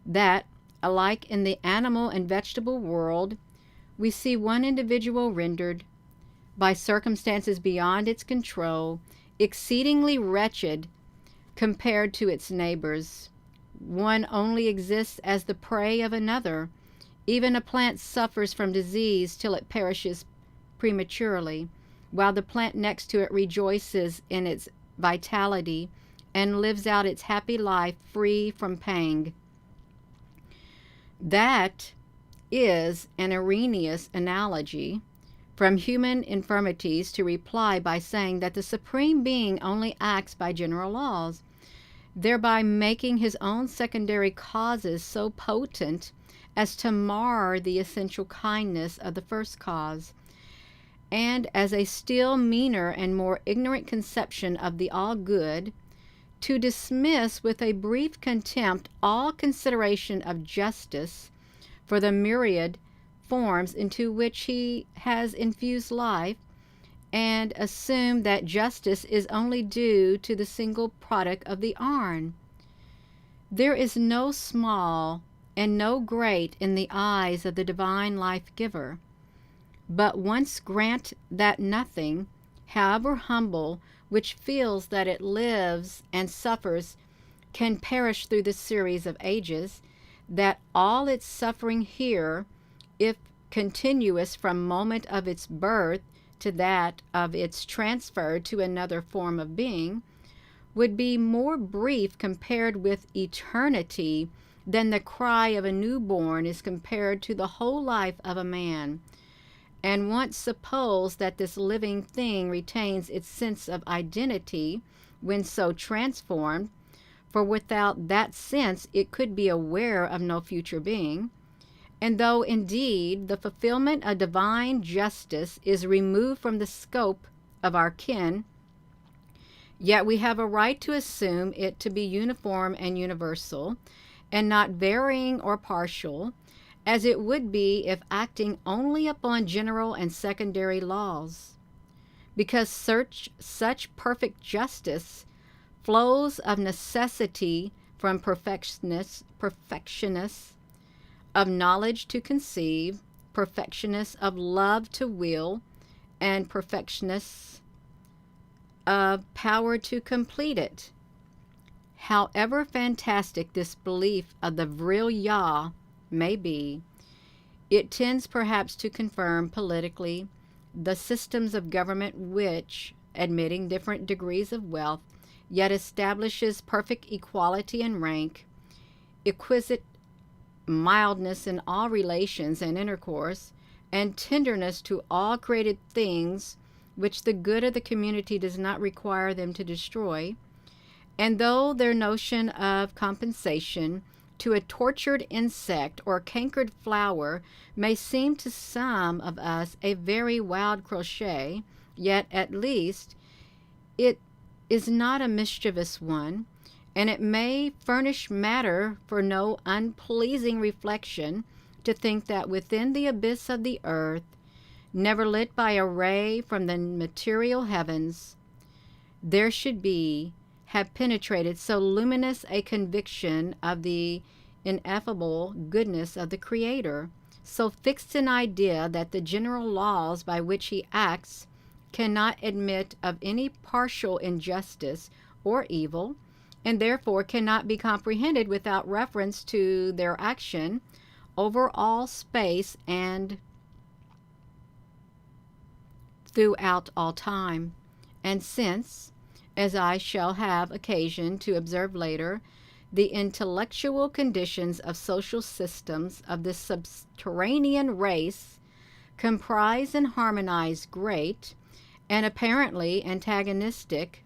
That, alike in the animal and vegetable world, we see one individual rendered, by circumstances beyond its control, exceedingly wretched compared to its neighbors. One only exists as the prey of another. Even a plant suffers from disease till it perishes prematurely, while the plant next to it rejoices in its vitality and lives out its happy life free from pang. That is an erroneous analogy from human infirmities to reply by saying that the Supreme Being only acts by general laws, thereby making his own secondary causes so potent as to mar the essential kindness of the first cause, and as a still meaner and more ignorant conception of the all-good, to dismiss with a brief contempt all consideration of justice for the myriad forms into which he has infused life, and assume that justice is only due to the single product of the arn. There is no small and no great in the eyes of the divine life giver. But once grant that nothing, however humble, which feels that it lives and suffers, can perish through the series of ages, that all its suffering here, if continuous from moment of its birth to that of its transfer to another form of being, would be more brief compared with eternity than the cry of a newborn is compared to the whole life of a man. And once suppose that this living thing retains its sense of identity when so transformed, for without that sense it could be aware of no future being. And though indeed the fulfillment of divine justice is removed from the scope of our ken, yet we have a right to assume it to be uniform and universal, and not varying or partial, as it would be if acting only upon general and secondary laws. Because such perfect justice flows of necessity from perfectionists of knowledge to conceive, perfectionists of love to will, and perfectionists of power to complete it. However fantastic this belief of the Vril may be, it tends perhaps to confirm politically the systems of government which, admitting different degrees of wealth, yet establishes perfect equality in rank, exquisite mildness in all relations and intercourse, and tenderness to all created things which the good of the community does not require them to destroy. And though their notion of compensation to a tortured insect or cankered flower may seem to some of us a very wild crochet, yet at least it is not a mischievous one, and it may furnish matter for no unpleasing reflection to think that within the abyss of the earth, never lit by a ray from the material heavens, there should have penetrated so luminous a conviction of the ineffable goodness of the Creator, so fixed an idea that the general laws by which he acts cannot admit of any partial injustice or evil, and therefore cannot be comprehended without reference to their action over all space and throughout all time. And since, as I shall have occasion to observe later, the intellectual conditions of social systems of this subterranean race comprise and harmonize great and apparently antagonistic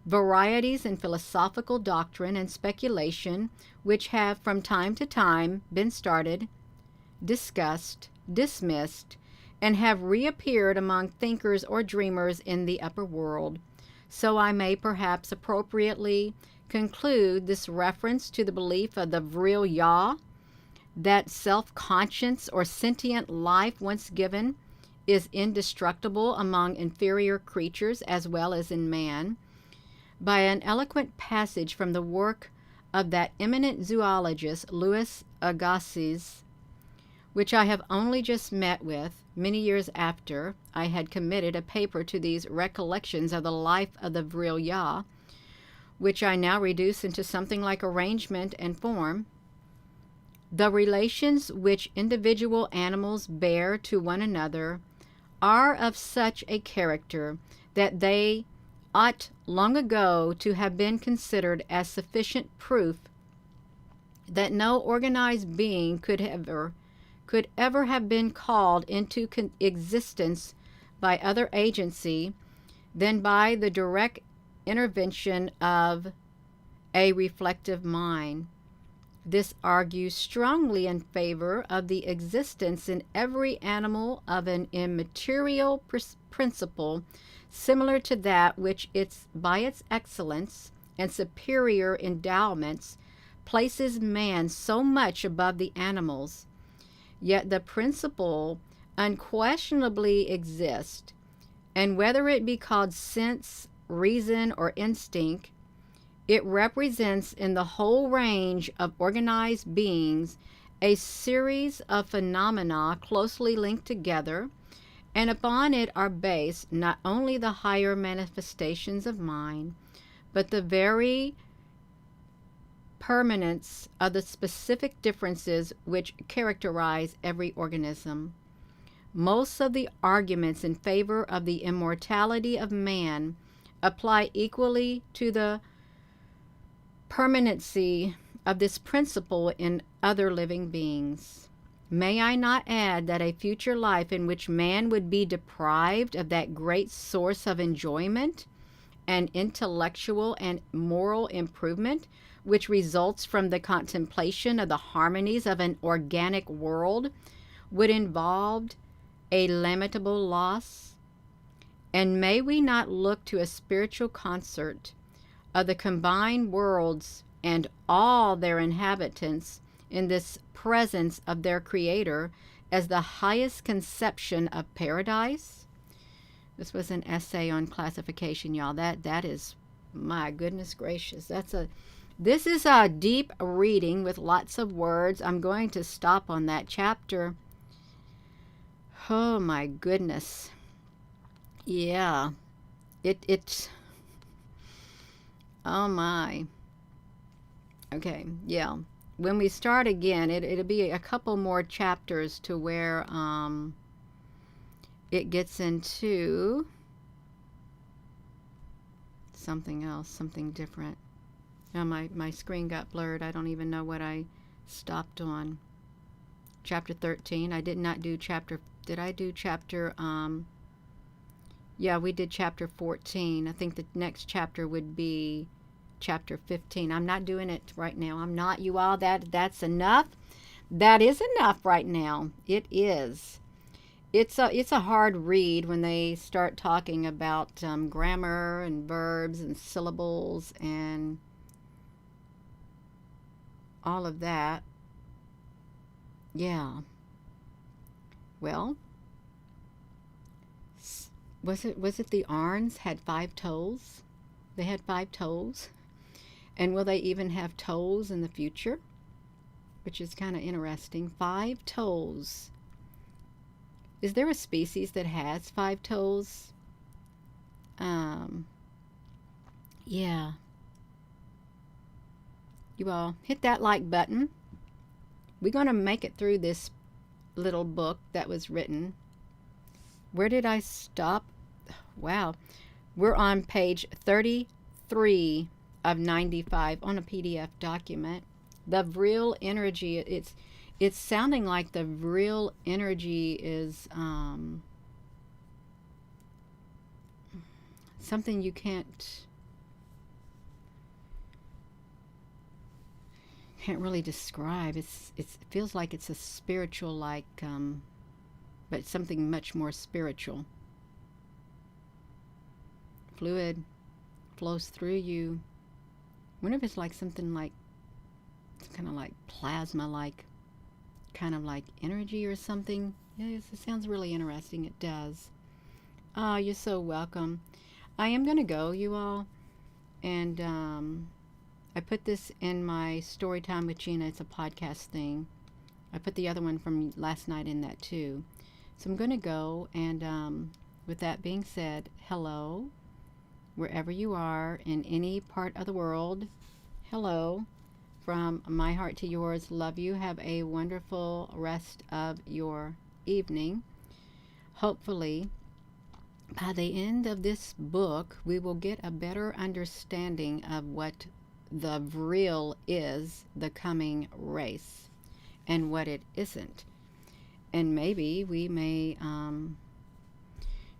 varieties in philosophical doctrine and speculation, which have from time to time been started, discussed, dismissed, and have reappeared among thinkers or dreamers in the upper world. So I may perhaps appropriately conclude this reference to the belief of the Vril that self-conscious or sentient life once given is indestructible among inferior creatures as well as in man, by an eloquent passage from the work of that eminent zoologist Louis Agassiz, which I have only just met with many years after I had committed a paper to these recollections of the life of the Vril, which I now reduce into something like arrangement and form. The relations which individual animals bear to one another are of such a character that they ought long ago to have been considered as sufficient proof that no organized being could ever have been called into existence by other agency than by the direct intervention of a reflective mind. This argues strongly in favor of the existence in every animal of an immaterial principle similar to that which by its excellence and superior endowments places man so much above the animals. Yet the principle unquestionably exists, and whether it be called sense, reason, or instinct, It represents in the whole range of organized beings a series of phenomena closely linked together, and upon it are based not only the higher manifestations of mind, but the very permanence of the specific differences which characterize every organism. Most of the arguments in favor of the immortality of man apply equally to the permanency of this principle in other living beings. May I not add that a future life in which man would be deprived of that great source of enjoyment and intellectual and moral improvement which results from the contemplation of the harmonies of an organic world would involve a lamentable loss? And may we not look to a spiritual concert of the combined worlds and all their inhabitants in this presence of their Creator as the highest conception of paradise? This was an essay on classification, y'all. That is, my goodness gracious. This is a deep reading with lots of words. I'm going to stop on that chapter. Oh my goodness. Yeah. It's oh my. Okay, yeah. When we start again, it'll be a couple more chapters to where it gets into something else, something different. Now my screen got blurred. I don't even know what I stopped on. Chapter 13. I did not do chapter. Did I do chapter? Yeah, we did chapter 14. I think the next chapter would be chapter 15. I'm not doing it right now. I'm not, you all. That's enough. That is enough right now. It is. It's a hard read when they start talking about grammar and verbs and syllables and all of that. Yeah. Well, was it the Arns had 5 toes? They had 5 toes. And will they even have toes in the future? Which is kind of interesting. 5 toes. Is there a species that has 5 toes? Yeah. You all hit that like button. We're going to make it through this little book that was written. Where did I stop? Wow. We're on page 33 of 95 on a PDF document. The Vril energy, it's sounding like the Vril energy is something you can't really describe. It feels like it's a spiritual, like but something much more spiritual. Fluid flows through you. I wonder if it's like something like, it's kind of like plasma, like kind of like energy or something. Yes, it sounds really interesting. It does. Oh, you're so welcome. I am going to go, you all. And I put this in my story time with Gina. It's a podcast thing. I put the other one from last night in that too. So I'm going to go. And with that being said, hello, wherever you are in any part of the world. Hello. From my heart to yours, love you. Have a wonderful rest of your evening. Hopefully, by the end of this book, we will get a better understanding of what the Vril is, the coming race, and what it isn't. And maybe we may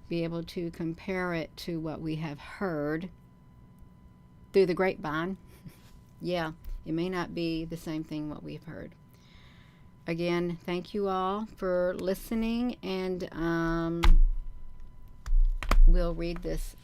be able to compare it to what we have heard through the grapevine. Yeah. It may not be the same thing what we've heard. Again, thank you all for listening, and we'll read this